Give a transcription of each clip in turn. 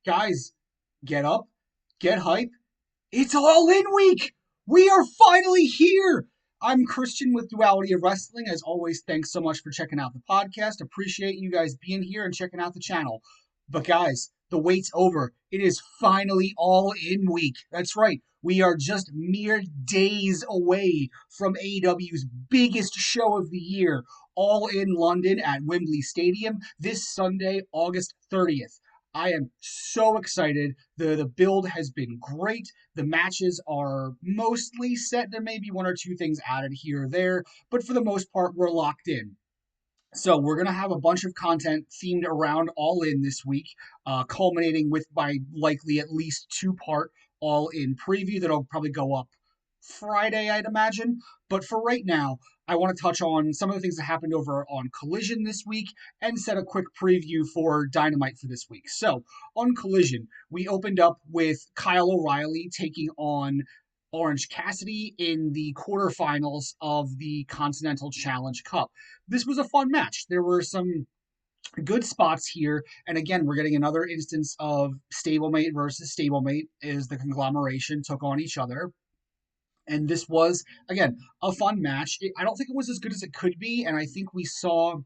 Guys, get up, get hype. It's All In Week! We are finally here! I'm Christian with Duality of Wrestling. As always, thanks so much for checking out the podcast. Appreciate you guys being here and checking out the channel. But guys, the wait's over. It is finally All In Week. That's right. We are just mere days away from AEW's biggest show of the year, All In London at Wembley Stadium, this Sunday, August 30th. I am so excited. The build has been great. The matches are mostly set. There may be one or two things added here or there, but for the most part, we're locked in. So we're going to have a bunch of content themed around All In this week, culminating with by likely at least two-part All In preview that'll probably go up Friday, I'd imagine. But for right now, I want to touch on some of the things that happened over on Collision this week and set a quick preview for Dynamite for this week. So on Collision, we opened up with Kyle O'Reilly taking on Orange Cassidy in the quarterfinals of the Continental Challenge Cup. This was a fun match. There were some good spots here. And again, we're getting another instance of stablemate versus stablemate as the conglomeration took on each other. And this was, again, a fun match. I don't think it was as good as it could be. And I think we saw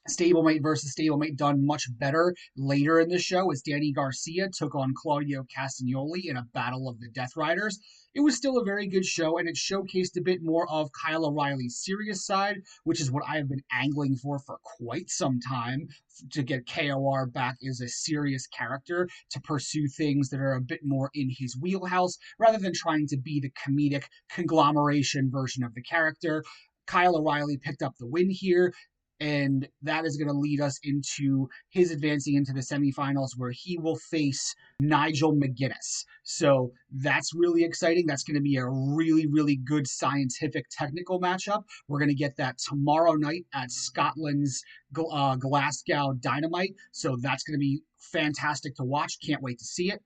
stablemate versus stablemate done much better later in the show as Danny Garcia took on Claudio Castagnoli in a battle of the Death Riders. It was still a very good show, and it showcased a bit more of Kyle O'Reilly's serious side, which is what I have been angling for quite some time, to get KOR back as a serious character, to pursue things that are a bit more in his wheelhouse, rather than trying to be the comedic conglomeration version of the character. Kyle O'Reilly picked up the win here, and that is going to lead us into his advancing into the semifinals where he will face Nigel McGuinness. So that's really exciting. That's going to be a really, really good scientific technical matchup. We're going to get that tomorrow night at Scotland's Glasgow Dynamite. So that's going to be fantastic to watch. Can't wait to see it.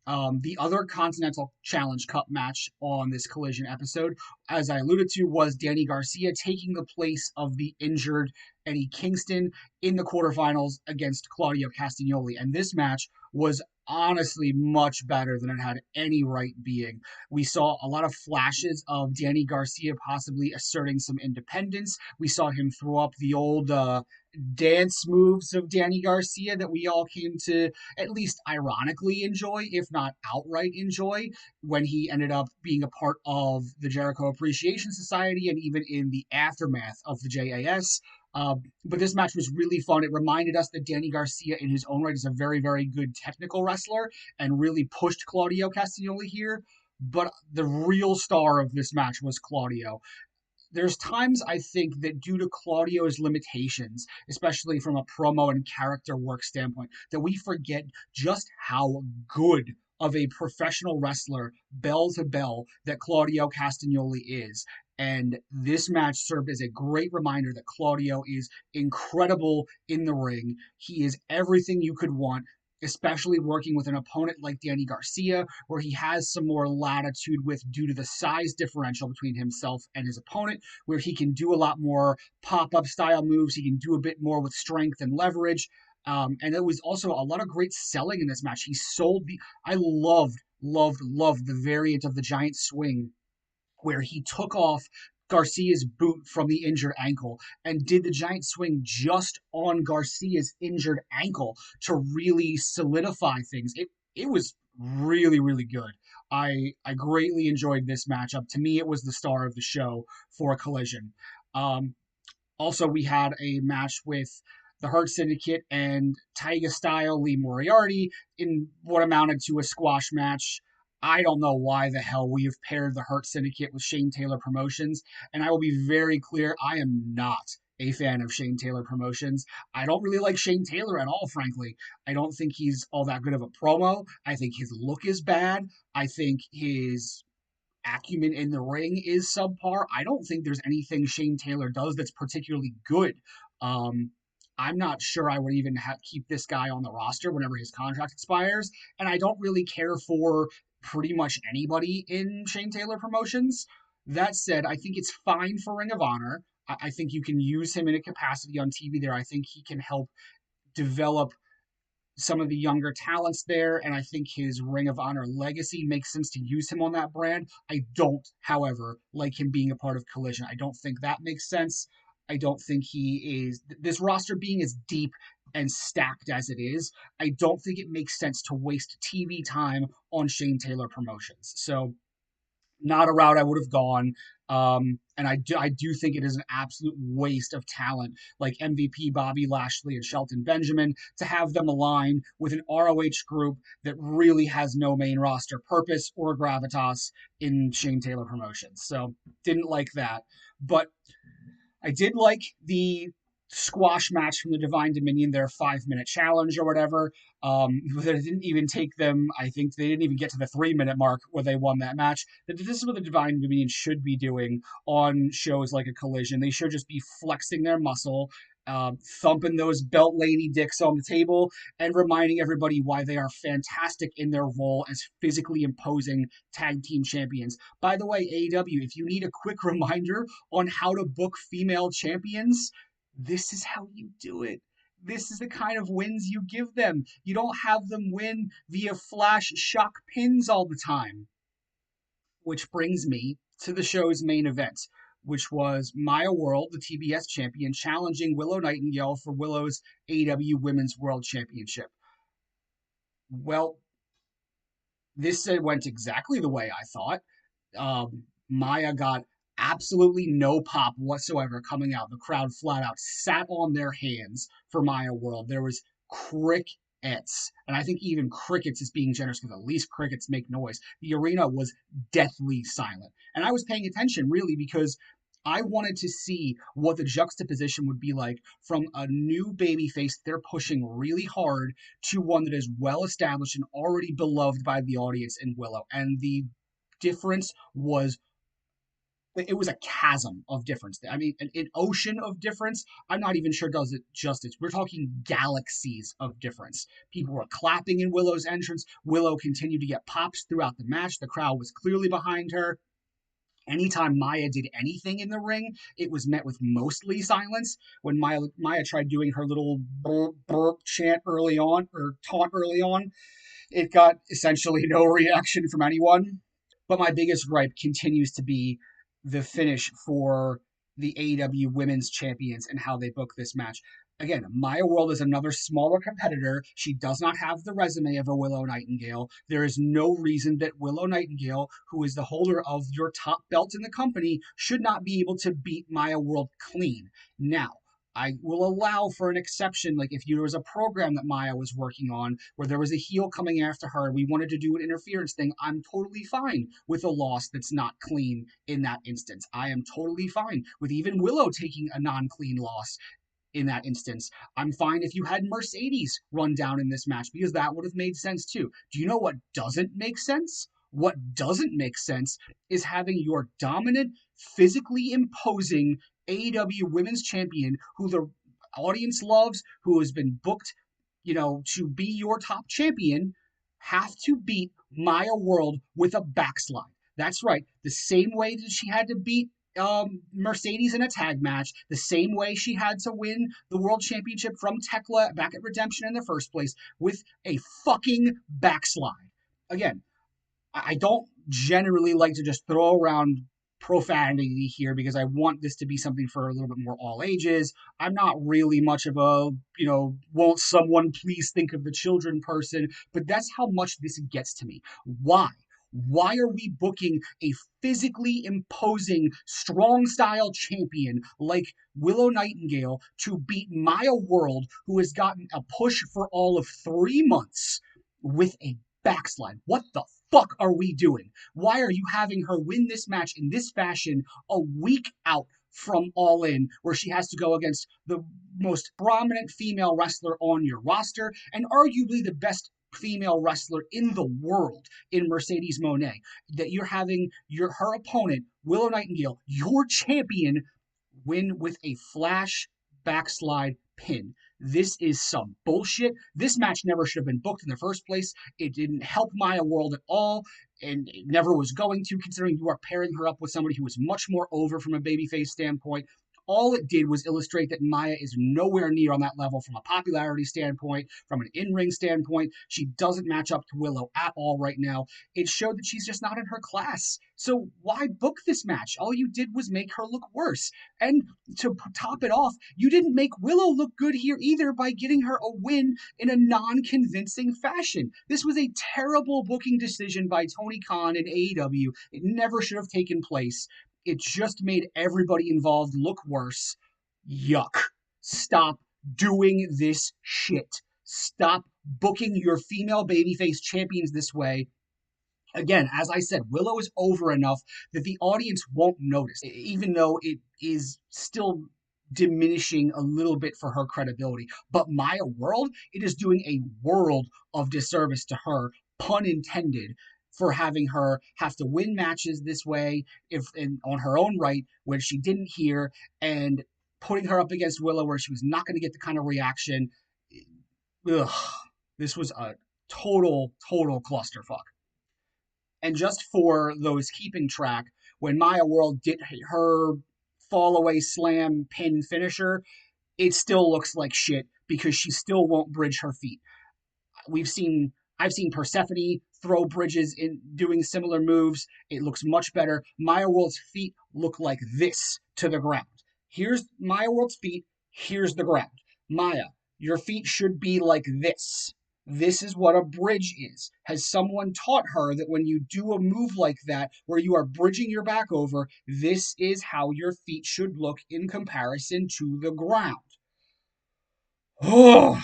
The other Continental Challenge Cup match on this Collision episode, as I alluded to, was Danny Garcia taking the place of the injured Eddie Kingston in the quarterfinals against Claudio Castagnoli. And this match was honestly much better than it had any right being. We saw a lot of flashes of Danny Garcia possibly asserting some independence. We saw him throw up the old dance moves of Danny Garcia that we all came to at least ironically enjoy, if not outright enjoy, when he ended up being a part of the Jericho Appreciation Society and even in the aftermath of the JAS. But this match was really fun. It reminded us that Danny Garcia in his own right is a very, very good technical wrestler and really pushed Claudio Castagnoli here. But the real star of this match was Claudio. There's times I think that due to Claudio's limitations, especially from a promo and character work standpoint, that we forget just how good of a professional wrestler, bell to bell, that Claudio Castagnoli is. And this match served as a great reminder that Claudio is incredible in the ring. He is everything you could want, especially working with an opponent like Danny Garcia, where he has some more latitude with due to the size differential between himself and his opponent, where he can do a lot more pop-up style moves. He can do a bit more with strength and leverage. And there was also a lot of great selling in this match. He sold I loved the variant of the giant swing where he took off Garcia's boot from the injured ankle and did the giant swing just on Garcia's injured ankle to really solidify things. It was really, really good. I greatly enjoyed this matchup. To me, it was the star of the show for a Collision. Also, we had a match with the Hurt Syndicate and Taiga Style, Lee Moriarty in what amounted to a squash match. I don't know why the hell we have paired the Hurt Syndicate with Shane Taylor Promotions, and I will be very clear, I am not a fan of Shane Taylor Promotions. I don't really like Shane Taylor at all, frankly. I don't think he's all that good of a promo. I think his look is bad. I think his acumen in the ring is subpar. I don't think there's anything Shane Taylor does that's particularly good. I'm not sure I would even keep this guy on the roster whenever his contract expires, and I don't really care for pretty much anybody in Shane Taylor Promotions. That said, I think it's fine for Ring of Honor. I think you can use him in a capacity on TV there. I think he can help develop some of the younger talents there, and I think his Ring of Honor legacy makes sense to use him on that brand. I don't, however, like him being a part of Collision. I don't think that makes sense. I don't think he is. This roster being as deep and stacked as it is, I don't think it makes sense to waste TV time on Shane Taylor promotions. So not a route I would have gone. And I do think it is an absolute waste of talent like MVP Bobby Lashley and Shelton Benjamin to have them align with an ROH group that really has no main roster purpose or gravitas in Shane Taylor Promotions. So didn't like that. But I did like the squash match from the Divine Dominion, their 5 minute challenge or whatever. But it didn't even take them, I think they didn't even get to the 3 minute mark where they won that match. This is what the Divine Dominion should be doing on shows like a Collision. They should just be flexing their muscle, thumping those belt lady dicks on the table, and reminding everybody why they are fantastic in their role as physically imposing tag team champions. By the way, AEW, if you need a quick reminder on how to book female champions, this is how you do it. This is the kind of wins you give them. You don't have them win via flash shock pins all the time. Which brings me to the show's main event, which was Maya World, the TBS champion, challenging Willow Nightingale for Willow's AEW Women's World Championship. Well, this went exactly the way I thought. Maya got absolutely no pop whatsoever coming out. The crowd flat out sat on their hands for Maya World. There was crickets, and I think even crickets is being generous because at least crickets make noise. The arena was deathly silent, and I was paying attention really because I wanted to see what the juxtaposition would be like from a new babyface they're pushing really hard to one that is well established and already beloved by the audience in Willow. And the difference was it was a chasm of difference. I mean, an ocean of difference. I'm not even sure does it justice. We're talking galaxies of difference. People were clapping in Willow's entrance. Willow continued to get pops throughout the match. The crowd was clearly behind her. Anytime Maya did anything in the ring, it was met with mostly silence. When Maya tried doing her little burp, burp chant early on, or taunt early on, it got essentially no reaction from anyone. But my biggest gripe continues to be the finish for the AEW Women's Champions and how they book this match. Again, Maya World is another smaller competitor. She does not have the resume of a Willow Nightingale. There is no reason that Willow Nightingale, who is the holder of your top belt in the company, should not be able to beat Maya World clean. Now, I will allow for an exception, like if there was a program that Maya was working on where there was a heel coming after her and we wanted to do an interference thing, I'm totally fine with a loss that's not clean in that instance. I am totally fine with even Willow taking a non-clean loss in that instance. I'm fine if you had Mercedes run down in this match because that would have made sense too. Do you know what doesn't make sense? What doesn't make sense is having your dominant, physically imposing AEW Women's Champion, who the audience loves, who has been booked, to be your top champion, have to beat Maya World with a backslide. That's right. The same way that she had to beat Mercedes in a tag match, the same way she had to win the world championship from Tekla back at Redemption in the first place, with a fucking backslide. Again, I don't generally like to just throw around profanity here because I want this to be something for a little bit more all ages. I'm not really much of a, won't someone please think of the children person, but that's how much this gets to me. Why? Why are we booking a physically imposing, strong style champion like Willow Nightingale to beat Maya World, who has gotten a push for all of 3 months with a backslide? What the fuck are we doing? Why are you having her win this match in this fashion a week out from All In, where she has to go against the most prominent female wrestler on your roster and arguably the best female wrestler in the world in Mercedes Moné? That you're having her opponent, Willow Nightingale, your champion, win with a flash backslide pin. This is some bullshit. This match never should have been booked in the first place. It didn't help Maya World at all, and it never was going to, considering you are pairing her up with somebody who is much more over from a babyface standpoint. All it did was illustrate that Maya is nowhere near on that level from a popularity standpoint, from an in-ring standpoint. She doesn't match up to Willow at all right now. It showed that she's just not in her class. So why book this match? All you did was make her look worse. And to top it off, you didn't make Willow look good here either by getting her a win in a non-convincing fashion. This was a terrible booking decision by Tony Khan and AEW. It never should have taken place. It just made everybody involved look worse. Yuck. Stop doing this shit. Stop booking your female babyface champions this way. Again, as I said, Willow is over enough that the audience won't notice, even though it is still diminishing a little bit for her credibility. But Maya World, it is doing a world of disservice to her, pun intended, for having her have to win matches this way on her own right, when she didn't hear, and putting her up against Willow where she was not going to get the kind of reaction. Ugh, this was a total clusterfuck. And just for those keeping track, when Maya World did her fall away slam pin finisher, it still looks like shit because she still won't bridge her feet. I've seen Persephone throw bridges in doing similar moves. It looks much better. Maya World's feet look like this to the ground. Here's Maya World's feet. Here's the ground. Maya, your feet should be like this. This is what a bridge is. Has someone taught her that when you do a move like that, where you are bridging your back over, this is how your feet should look in comparison to the ground? Oh.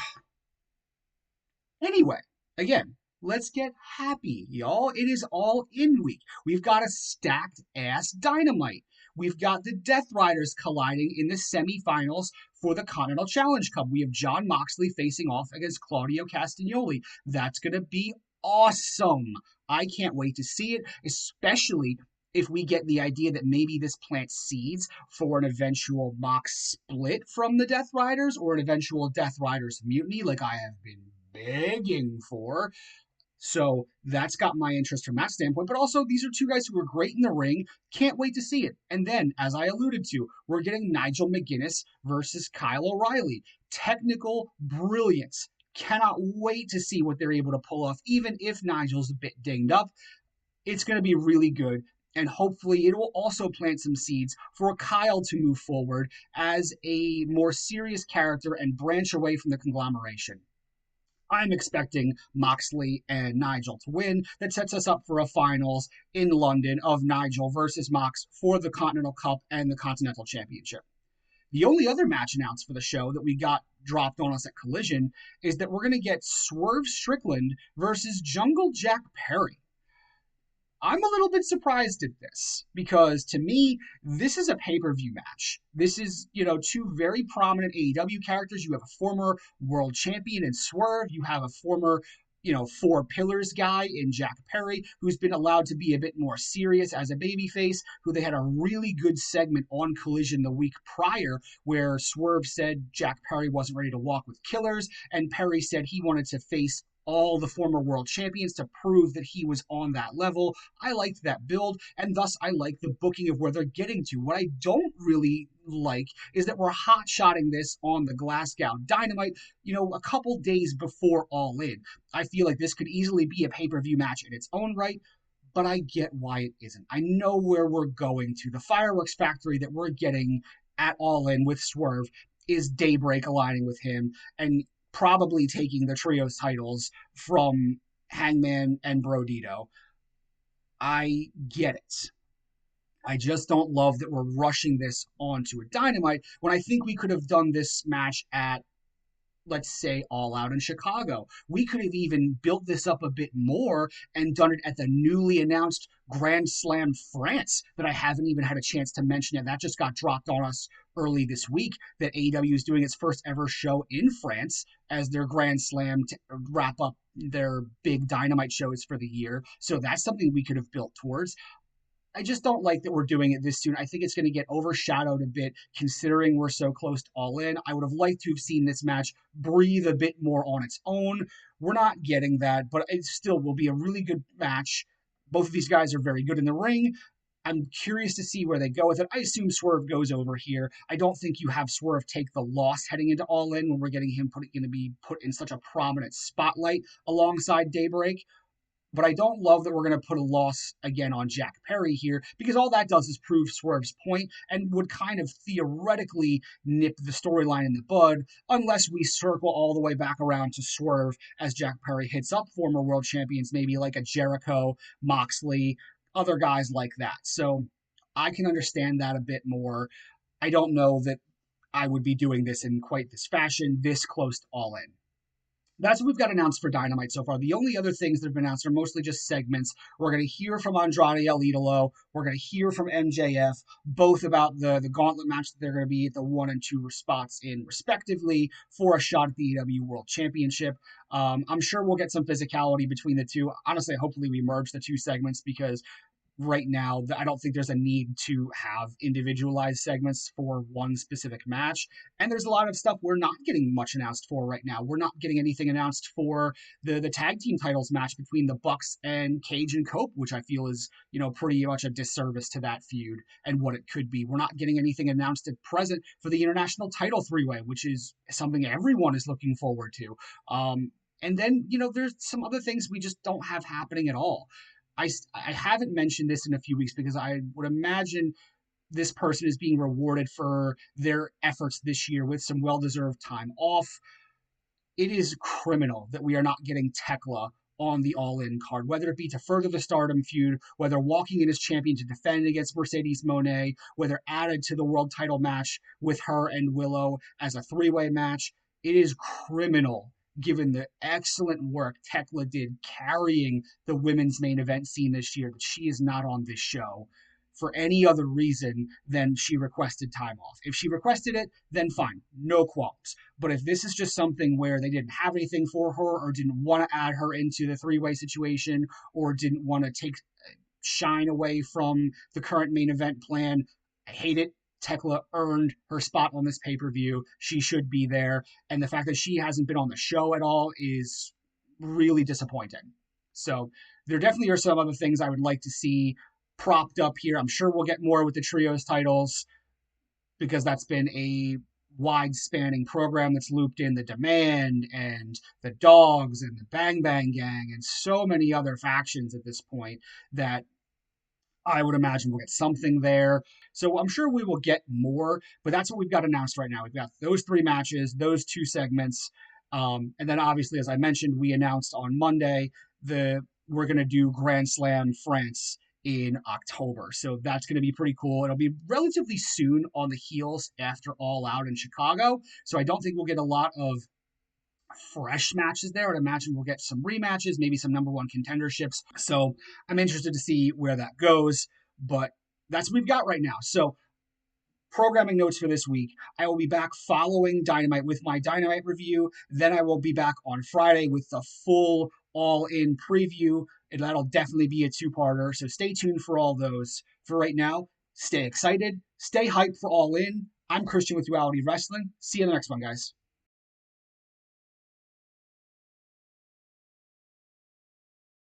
Anyway, again, let's get happy, y'all. It is All In week. We've got a stacked ass Dynamite. We've got the Death Riders colliding in the semifinals for the Continental Challenge Cup. We have Jon Moxley facing off against Claudio Castagnoli. That's going to be awesome. I can't wait to see it, especially if we get the idea that maybe this plants seeds for an eventual Mox split from the Death Riders or an eventual Death Riders mutiny like I have been begging for. So that's got my interest from that standpoint. But also, these are two guys who are great in the ring. Can't wait to see it. And then, as I alluded to, we're getting Nigel McGuinness versus Kyle O'Reilly. Technical brilliance. Cannot wait to see what they're able to pull off, even if Nigel's a bit dinged up. It's going to be really good. And hopefully it will also plant some seeds for Kyle to move forward as a more serious character and branch away from the conglomeration. I'm expecting Moxley and Nigel to win. That sets us up for a finals in London of Nigel versus Mox for the Continental Cup and the Continental Championship. The only other match announced for the show that we got dropped on us at Collision is that we're going to get Swerve Strickland versus Jungle Jack Perry. I'm a little bit surprised at this because to me, this is a pay-per-view match. This is, two very prominent AEW characters. You have a former world champion in Swerve. You have a former, four pillars guy in Jack Perry, who's been allowed to be a bit more serious as a babyface, who they had a really good segment on Collision the week prior where Swerve said Jack Perry wasn't ready to walk with killers, and Perry said he wanted to face all the former world champions to prove that he was on that level. I liked that build, and thus I like the booking of where they're getting to. What I don't really like is that we're hot-shotting this on the Glasgow Dynamite, a couple days before All In. I feel like this could easily be a pay-per-view match in its own right, but I get why it isn't. I know where we're going to. The fireworks factory that we're getting at All In with Swerve is Daybreak aligning with him, and probably taking the trios titles from Hangman and Brodito. I get it. I just don't love that we're rushing this onto a Dynamite when I think we could have done this match at, let's say, All Out in Chicago. We could have even built this up a bit more and done it at the newly announced Grand Slam France that I haven't even had a chance to mention yet. That just got dropped on us early this week, that AEW is doing its first ever show in France as their Grand Slam to wrap up their big Dynamite shows for the year. So that's something we could have built towards. I just don't like that we're doing it this soon. I think it's going to get overshadowed a bit considering we're so close to All In. I would have liked to have seen this match breathe a bit more on its own. We're not getting that, but it still will be a really good match. Both of these guys are very good in the ring. I'm curious to see where they go with it. I assume Swerve goes over here. I don't think you have Swerve take the loss heading into All In when we're getting him going to be put in such a prominent spotlight alongside Daybreak. But I don't love that we're going to put a loss again on Jack Perry here, because all that does is prove Swerve's point and would kind of theoretically nip the storyline in the bud, unless we circle all the way back around to Swerve as Jack Perry hits up former world champions, maybe like a Jericho, Moxley, other guys like that. So I can understand that a bit more. I don't know that I would be doing this in quite this fashion, this close to All In. That's what we've got announced for Dynamite so far. The only other things that have been announced are mostly just segments. We're going to hear from Andrade El Idolo. We're going to hear from MJF, both about the gauntlet match that they're going to be at the 1 and 2 spots in, respectively, for a shot at the AEW World Championship. I'm sure we'll get some physicality between the two. Honestly, hopefully we merge the two segments, because right now, I don't think there's a need to have individualized segments for one specific match. And there's a lot of stuff we're not getting much announced for right now. We're not getting anything announced for the tag team titles match between the Bucks and Cage and Cope, which I feel is, pretty much a disservice to that feud and what it could be. We're not getting anything announced at present for the international title three-way, which is something everyone is looking forward to. And then, there's some other things we just don't have happening at all. I haven't mentioned this in a few weeks because I would imagine this person is being rewarded for their efforts this year with some well-deserved time off. It is criminal that we are not getting Tekla on the All-In card, whether it be to further the Stardom feud, whether walking in as champion to defend against Mercedes Moné, whether added to the world title match with her and Willow as a three-way match. It is criminal given the excellent work Tekla did carrying the women's main event scene this year, that she is not on this show for any other reason than she requested time off. If she requested it, then fine, no qualms. But if this is just something where they didn't have anything for her, or didn't want to add her into the three-way situation, or didn't want to take shine away from the current main event plan, I hate it. Tekla earned her spot on this pay-per-view. She should be there. And the fact that she hasn't been on the show at all is really disappointing. So there definitely are some other things I would like to see propped up here. I'm sure we'll get more with the trios titles, because that's been a wide-spanning program that's looped in the Demand and the Dogs and the Bang Bang Gang and so many other factions at this point that I would imagine we'll get something there. So I'm sure we will get more, but that's what we've got announced right now. We've got those 3 matches, those 2 segments. And then obviously, as I mentioned, we announced on Monday we're going to do Grand Slam France in October. So that's going to be pretty cool. It'll be relatively soon on the heels after All Out in Chicago. So I don't think we'll get a lot of fresh matches there. I'd imagine we'll get some rematches, maybe some number 1 contenderships. So I'm interested to see where that goes, but that's what we've got right now. So programming notes for this week: I will be back following Dynamite with my Dynamite review. Then I will be back on Friday with the full All-In preview, and that'll definitely be a 2-parter. So stay tuned for all those. For right now, stay excited, stay hyped for All In. I'm Christian with Duality of Wrestling. See you in the next one, guys.